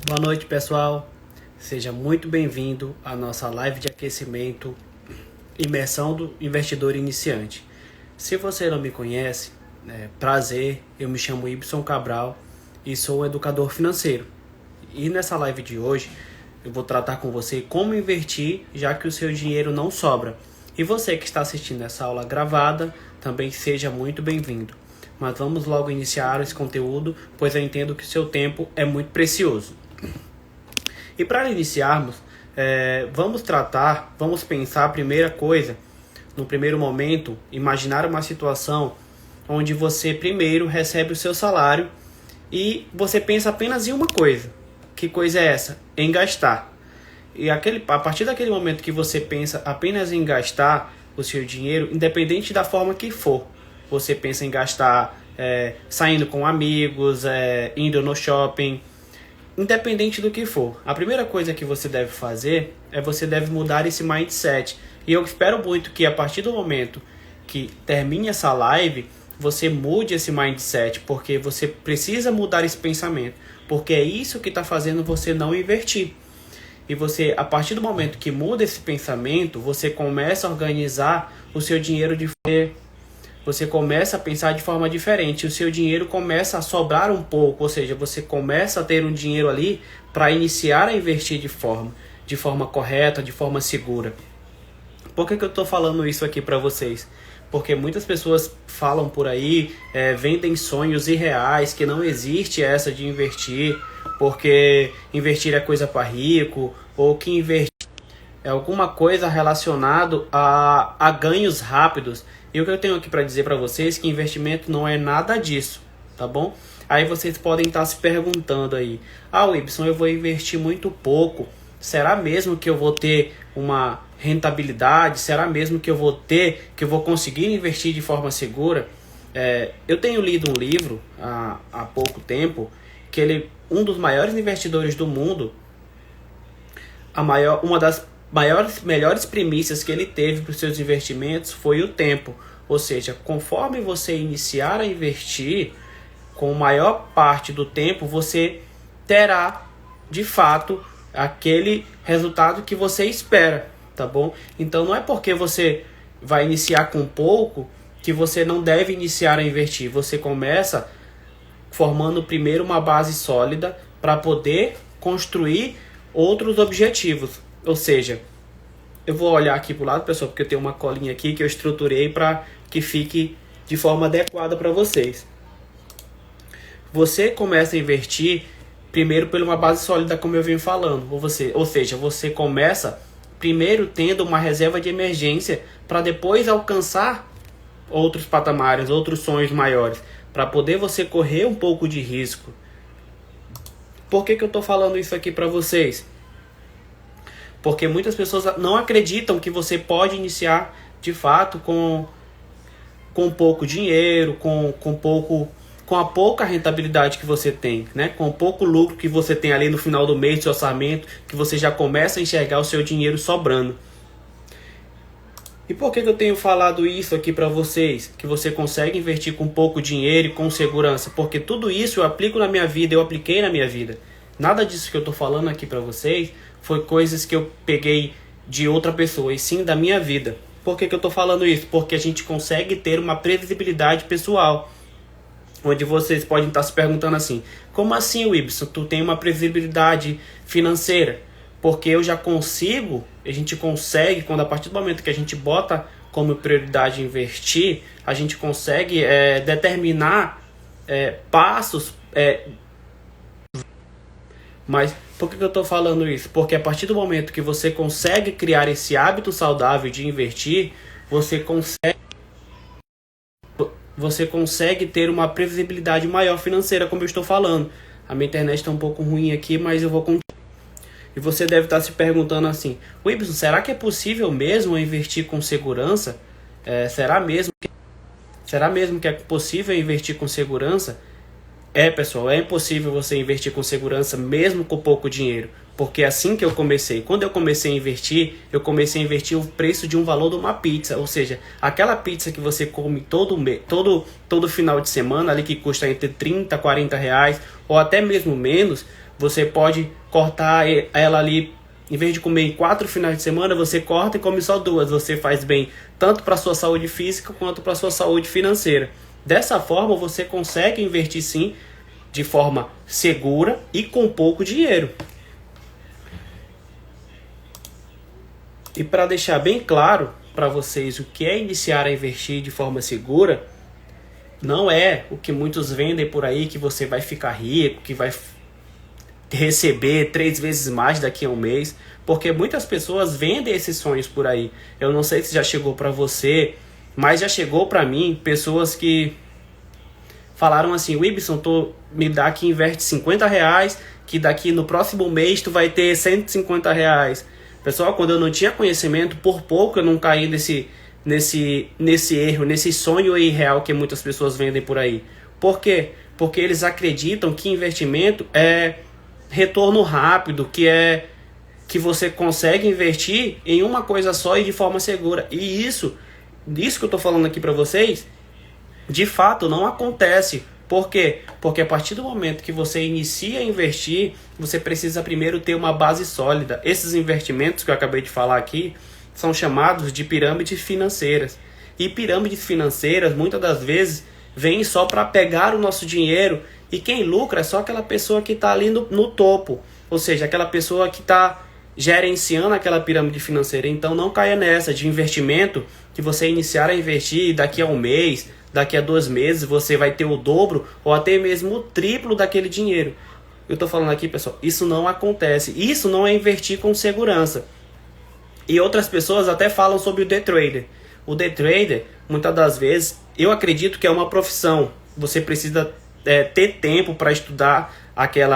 Boa noite, pessoal. Seja muito bem-vindo à nossa live de aquecimento Imersão do Investidor Iniciante. Se você não me conhece, prazer, eu me chamo Ibson Cabral e sou um educador financeiro. E nessa live de hoje, eu vou tratar com você como investir, já que o seu dinheiro não sobra. E você que está assistindo essa aula gravada, também seja muito bem-vindo. Mas vamos logo iniciar esse conteúdo, pois eu entendo que o seu tempo é muito precioso. E para iniciarmos, vamos pensar a primeira coisa, no primeiro momento, imaginar uma situação onde você primeiro recebe o seu salário e você pensa apenas em uma coisa. Que coisa é essa? Em gastar. E a partir daquele momento que você pensa apenas em gastar o seu dinheiro, independente da forma que for, você pensa em gastar saindo com amigos, indo no shopping, independente do que for. A primeira coisa que você deve fazer você deve mudar esse mindset. E eu espero muito que a partir do momento que termine essa live, você mude esse mindset, porque você precisa mudar esse pensamento, porque é isso que está fazendo você não investir. E você, a partir do momento que muda esse pensamento, você começa a organizar o seu dinheiro você começa a pensar de forma diferente, o seu dinheiro começa a sobrar um pouco, ou seja, você começa a ter um dinheiro ali para iniciar a investir de forma correta, de forma segura. Por que eu estou falando isso aqui para vocês? Porque muitas pessoas falam por aí, vendem sonhos irreais, que não existe essa de investir, porque investir é coisa para rico, ou que investir é alguma coisa relacionado a ganhos rápidos. E o que eu tenho aqui para dizer para vocês é que investimento não é nada disso, tá bom? Aí vocês podem estar se perguntando aí, Ibson, eu vou investir muito pouco, será mesmo que eu vou ter uma rentabilidade? Será mesmo que eu vou conseguir investir de forma segura? Eu tenho lido um livro há pouco tempo, que um dos maiores investidores do mundo, uma das melhores premissas que ele teve para os seus investimentos foi o tempo. Ou seja, conforme você iniciar a investir, com maior parte do tempo, você terá, de fato, aquele resultado que você espera, tá bom? Então, não é porque você vai iniciar com pouco que você não deve iniciar a investir. Você começa formando primeiro uma base sólida para poder construir outros objetivos. Ou seja, eu vou olhar aqui para o lado, pessoal, porque eu tenho uma colinha aqui que eu estruturei para que fique de forma adequada para vocês. Você começa a investir primeiro por uma base sólida, como eu venho falando. Ou seja, você começa primeiro tendo uma reserva de emergência para depois alcançar outros patamares, outros sonhos maiores, para poder você correr um pouco de risco. Por que eu estou falando isso aqui para vocês? Porque muitas pessoas não acreditam que você pode iniciar de fato com pouco dinheiro, com a pouca rentabilidade que você tem, né? Com o pouco lucro que você tem ali no final do mês, seu orçamento, que você já começa a enxergar o seu dinheiro sobrando. E por que eu tenho falado isso aqui para vocês? Que você consegue investir com pouco dinheiro e com segurança? Porque tudo isso eu aplico na minha vida, eu apliquei na minha vida. Nada disso que eu estou falando aqui para vocês foi coisas que eu peguei de outra pessoa, e sim da minha vida. Por que eu estou falando isso? Porque a gente consegue ter uma previsibilidade pessoal. Onde vocês podem estar se perguntando assim, como assim, Ibson, tu tem uma previsibilidade financeira? Porque a gente consegue, quando a partir do momento que a gente bota como prioridade investir, a gente consegue determinar passos. Mas por que eu estou falando isso? Porque a partir do momento que você consegue criar esse hábito saudável de investir, você consegue ter uma previsibilidade maior financeira, como eu estou falando. A minha internet está um pouco ruim aqui, mas eu vou continuar. E você deve estar se perguntando assim, Ibson, será que é possível mesmo investir com segurança? Será mesmo que é possível investir com segurança? Pessoal, é impossível você investir com segurança mesmo com pouco dinheiro. Porque é assim que eu comecei. Quando eu comecei a investir o preço de um valor de uma pizza. Ou seja, aquela pizza que você come todo final de semana, ali que custa entre 30 a 40 reais, ou até mesmo menos, Você pode cortar ela ali, em vez de comer em 4 finais de semana, você corta e come só 2. Você faz bem tanto para a sua saúde física quanto para a sua saúde financeira. Dessa forma, você consegue investir sim, de forma segura e com pouco dinheiro. E para deixar bem claro para vocês o que é iniciar a investir de forma segura, não é o que muitos vendem por aí, que você vai ficar rico, que vai receber 3 vezes mais daqui a um mês, porque muitas pessoas vendem esses sonhos por aí. Eu não sei se já chegou para você, mas já chegou para mim pessoas que falaram assim: Wibson, me dá que investe R$50, que daqui no próximo mês tu vai ter R$150. Pessoal, quando eu não tinha conhecimento, por pouco eu não caí nesse erro, nesse sonho irreal que muitas pessoas vendem por aí. Por quê? Porque eles acreditam que investimento é retorno rápido, que você consegue investir em uma coisa só e de forma segura. E isso que eu estou falando aqui para vocês, de fato não acontece. Por quê? Porque a partir do momento que você inicia a investir, você precisa primeiro ter uma base sólida. Esses investimentos que eu acabei de falar aqui são chamados de pirâmides financeiras. E pirâmides financeiras, muitas das vezes, vêm só para pegar o nosso dinheiro, e quem lucra é só aquela pessoa que está ali no topo. Ou seja, aquela pessoa que está gerenciando aquela pirâmide financeira. Então não caia nessa de investimento, que você iniciar a investir e daqui a um mês, daqui a 2 meses, você vai ter o dobro ou até mesmo o triplo daquele dinheiro. Eu estou falando aqui, pessoal, isso não acontece. Isso não é investir com segurança. E outras pessoas até falam sobre o day trader. O day trader, muitas das vezes, eu acredito que é uma profissão. Você precisa ter tempo para estudar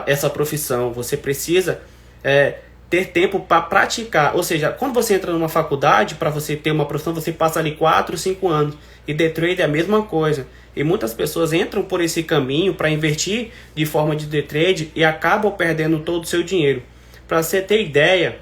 essa profissão. Você precisa ter tempo para praticar. Ou seja, quando você entra numa faculdade, para você ter uma profissão, você passa ali 4, 5 anos. E day trade é a mesma coisa. E muitas pessoas entram por esse caminho para investir de forma de day trade e acabam perdendo todo o seu dinheiro. Para você ter ideia,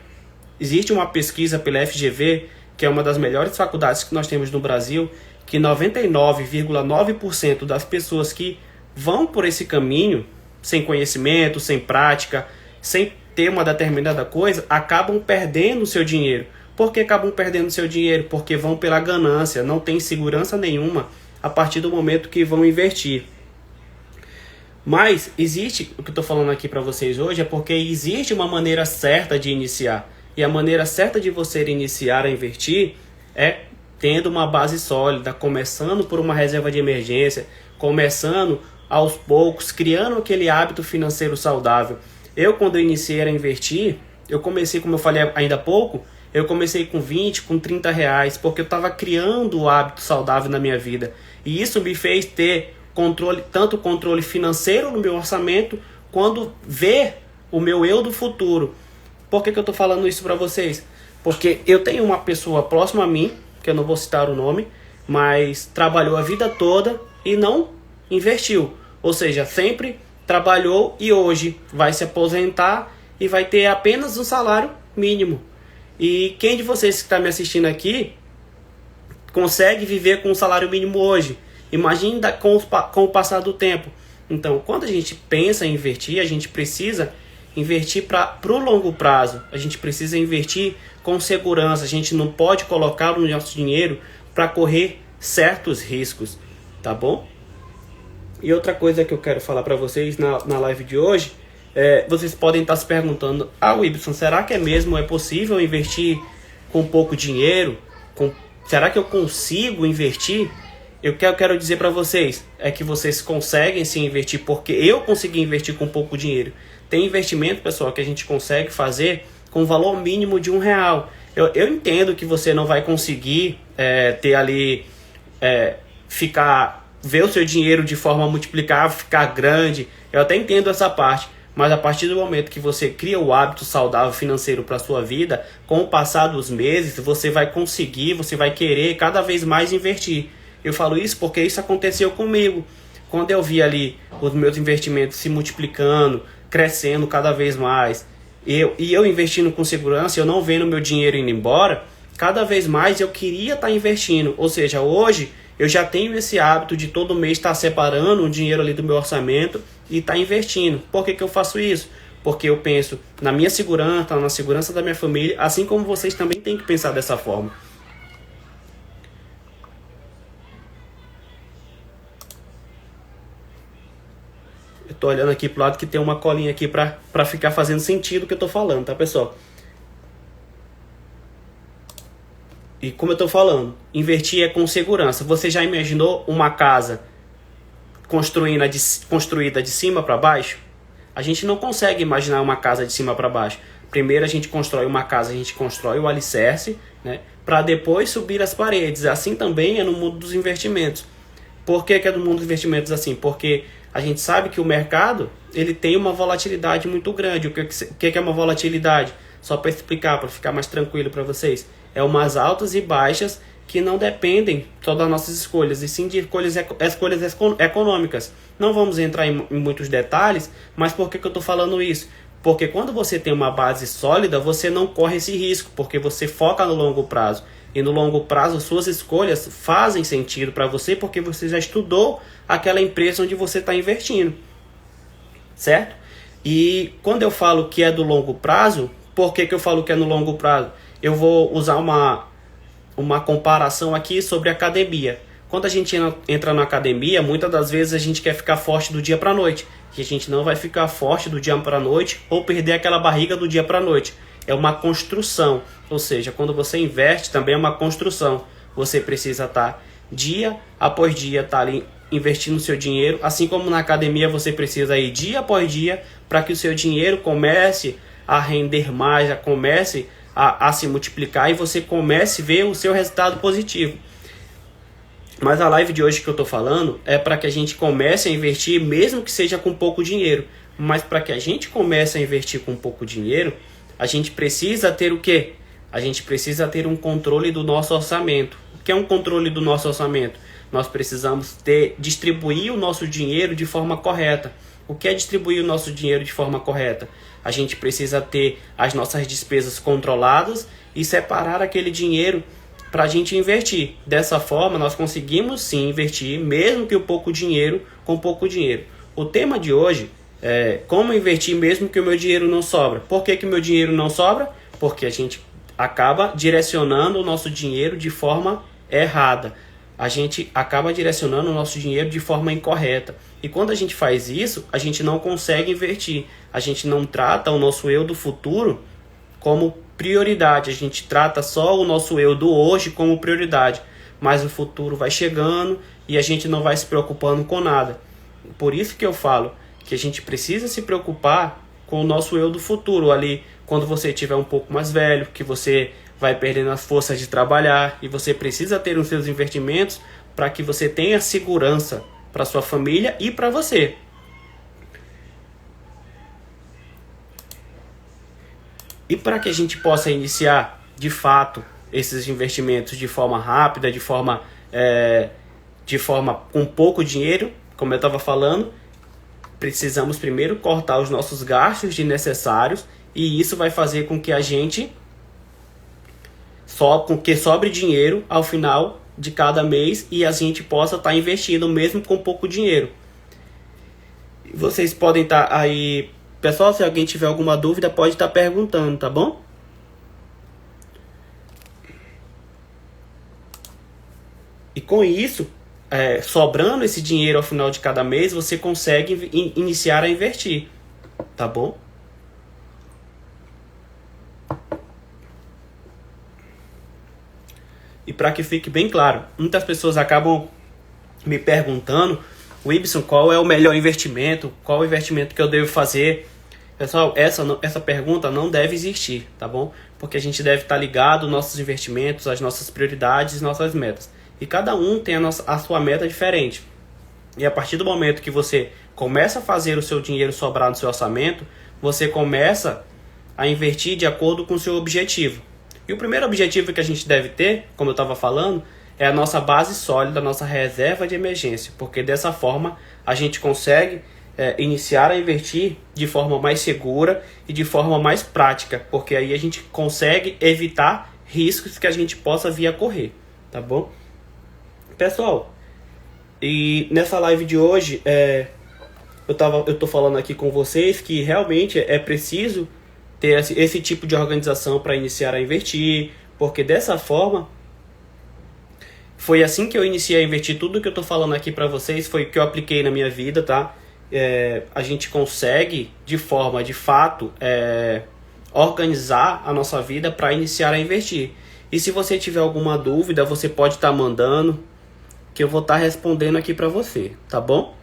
existe uma pesquisa pela FGV, que é uma das melhores faculdades que nós temos no Brasil, que 99,9% das pessoas que vão por esse caminho, sem conhecimento, sem prática, sem ter uma determinada coisa, acabam perdendo o seu dinheiro. Por que acabam perdendo o seu dinheiro? Porque vão pela ganância, não tem segurança nenhuma a partir do momento que vão investir. Mas existe, o que eu estou falando aqui para vocês hoje, é porque existe uma maneira certa de iniciar. E a maneira certa de você iniciar a investir é tendo uma base sólida, começando por uma reserva de emergência, começando aos poucos, criando aquele hábito financeiro saudável. Eu, quando eu iniciei a investir, eu comecei, como eu falei ainda há pouco, eu comecei com 20, com 30 reais, porque eu estava criando o hábito saudável na minha vida. E isso me fez ter tanto controle financeiro no meu orçamento, quanto ver o meu eu do futuro. Por que eu estou falando isso para vocês? Porque eu tenho uma pessoa próxima a mim, que eu não vou citar o nome, mas trabalhou a vida toda e não investiu. Ou seja, sempre trabalhou e hoje vai se aposentar e vai ter apenas um salário mínimo. E quem de vocês que está me assistindo aqui consegue viver com um salário mínimo hoje? Imagine com o passar do tempo. Então, quando a gente pensa em investir, a gente precisa investir para o longo prazo. A gente precisa investir com segurança. A gente não pode colocar o nosso dinheiro para correr certos riscos, tá bom? E outra coisa que eu quero falar para vocês na live de hoje, vocês podem estar se perguntando: Wibson, será que é possível investir com pouco dinheiro? Será que eu consigo investir? Eu quero dizer para vocês é que vocês conseguem sim investir, porque eu consegui investir com pouco dinheiro. Tem investimento, pessoal, que a gente consegue fazer com valor mínimo de R$1. Eu entendo que você não vai conseguir ter ali, ver o seu dinheiro de forma multiplicar, ficar grande. Eu até entendo essa parte. Mas a partir do momento que você cria o hábito saudável financeiro para a sua vida, com o passar dos meses, você vai conseguir, você vai querer cada vez mais investir. Eu falo isso porque isso aconteceu comigo. Quando eu vi ali os meus investimentos se multiplicando, crescendo cada vez mais, e eu investindo com segurança, eu não vendo meu dinheiro indo embora, cada vez mais eu queria estar investindo. Ou seja, hoje eu já tenho esse hábito de todo mês estar separando o dinheiro ali do meu orçamento e estar investindo. Por que eu faço isso? porque eu penso na minha segurança, na segurança da minha família, assim como vocês também têm que pensar dessa forma. Eu tô olhando aqui pro lado que tem uma colinha aqui pra ficar fazendo sentido o que eu tô falando, tá, pessoal? E como eu tô falando, investir é com segurança. Você já imaginou uma casa construída de cima para baixo? A gente não consegue imaginar uma casa de cima para baixo. Primeiro a gente constrói uma casa, a gente constrói o alicerce, né, para depois subir as paredes. Assim também é no mundo dos investimentos. Por que é no mundo dos investimentos assim? Porque a gente sabe que o mercado ele tem uma volatilidade muito grande. O que é uma volatilidade? Só para explicar, para ficar mais tranquilo para vocês. É umas altas e baixas que não dependem só das nossas escolhas, e sim de escolhas econômicas. Não vamos entrar em muitos detalhes, mas por que eu estou falando isso? Porque quando você tem uma base sólida, você não corre esse risco, porque você foca no longo prazo. E no longo prazo, suas escolhas fazem sentido para você, porque você já estudou aquela empresa onde você está investindo. Certo? E quando eu falo que é do longo prazo, por que eu falo que é no longo prazo? Eu vou usar uma comparação aqui sobre academia. Quando a gente entra na academia, muitas das vezes a gente quer ficar forte do dia para a noite. E a gente não vai ficar forte do dia para a noite ou perder aquela barriga do dia para a noite. É uma construção. Ou seja, quando você investe, também é uma construção. Você precisa estar dia após dia, estar ali investindo o seu dinheiro. Assim como na academia, você precisa ir dia após dia para que o seu dinheiro comece a render mais, já comece a se multiplicar e você comece a ver o seu resultado positivo. Mas a live de hoje que eu estou falando é para que a gente comece a investir, mesmo que seja com pouco dinheiro. Mas para que a gente comece a investir com pouco dinheiro, a gente precisa ter o quê? A gente precisa ter um controle do nosso orçamento. O que é um controle do nosso orçamento? Nós precisamos distribuir o nosso dinheiro de forma correta. O que é distribuir o nosso dinheiro de forma correta? A gente precisa ter as nossas despesas controladas e separar aquele dinheiro para a gente investir. Dessa forma, nós conseguimos sim investir, mesmo que com pouco dinheiro. O tema de hoje é como investir mesmo que o meu dinheiro não sobra. Por que o meu dinheiro não sobra? Porque a gente acaba direcionando o nosso dinheiro de forma errada. A gente acaba direcionando o nosso dinheiro de forma incorreta. E quando a gente faz isso, a gente não consegue investir. A gente não trata o nosso eu do futuro como prioridade. A gente trata só o nosso eu do hoje como prioridade. Mas o futuro vai chegando e a gente não vai se preocupando com nada. Por isso que eu falo que a gente precisa se preocupar com o nosso eu do futuro. Ali, quando você estiver um pouco mais velho, que você vai perdendo as forças de trabalhar e você precisa ter os seus investimentos para que você tenha segurança para sua família e para você. E para que a gente possa iniciar de fato esses investimentos de forma rápida, de forma com pouco dinheiro, como eu estava falando, precisamos primeiro cortar os nossos gastos desnecessários, e isso vai fazer com que a gente sobre dinheiro ao final de cada mês e a gente possa estar investindo mesmo com pouco dinheiro. Vocês podem estar aí, pessoal, se alguém tiver alguma dúvida pode estar perguntando, tá bom? E com isso, sobrando esse dinheiro ao final de cada mês, você consegue iniciar a investir, tá bom? E para que fique bem claro, muitas pessoas acabam me perguntando: Wibson, qual é o melhor investimento? Qual o investimento que eu devo fazer? Pessoal, essa pergunta não deve existir, tá bom? Porque a gente deve estar ligado aos nossos investimentos, às nossas prioridades, nossas metas. E cada um tem a sua meta diferente. E a partir do momento que você começa a fazer o seu dinheiro sobrar no seu orçamento, você começa a investir de acordo com o seu objetivo. E o primeiro objetivo que a gente deve ter, como eu estava falando, é a nossa base sólida, a nossa reserva de emergência. Porque dessa forma a gente consegue iniciar a investir de forma mais segura e de forma mais prática. Porque aí a gente consegue evitar riscos que a gente possa vir a correr. Tá bom? Pessoal, e nessa live de hoje eu tô falando aqui com vocês que realmente é preciso ter esse tipo de organização para iniciar a investir, porque dessa forma foi assim que eu iniciei a investir. Tudo que eu tô falando aqui para vocês foi o que eu apliquei na minha vida, tá? A gente consegue, de forma, de fato, organizar a nossa vida para iniciar a investir. E se você tiver alguma dúvida, você pode estar mandando, que eu vou estar respondendo aqui para você, tá bom?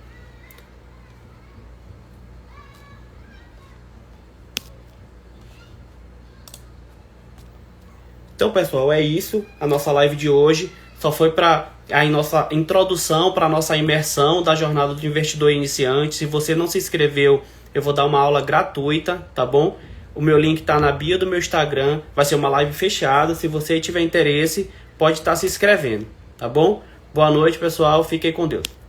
Então, pessoal, é isso. A nossa live de hoje só foi para a nossa introdução, para a nossa imersão da jornada do investidor iniciante. Se você não se inscreveu, eu vou dar uma aula gratuita, tá bom? O meu link está na bio do meu Instagram. Vai ser uma live fechada. Se você tiver interesse, pode estar se inscrevendo, tá bom? Boa noite, pessoal. Fiquem com Deus.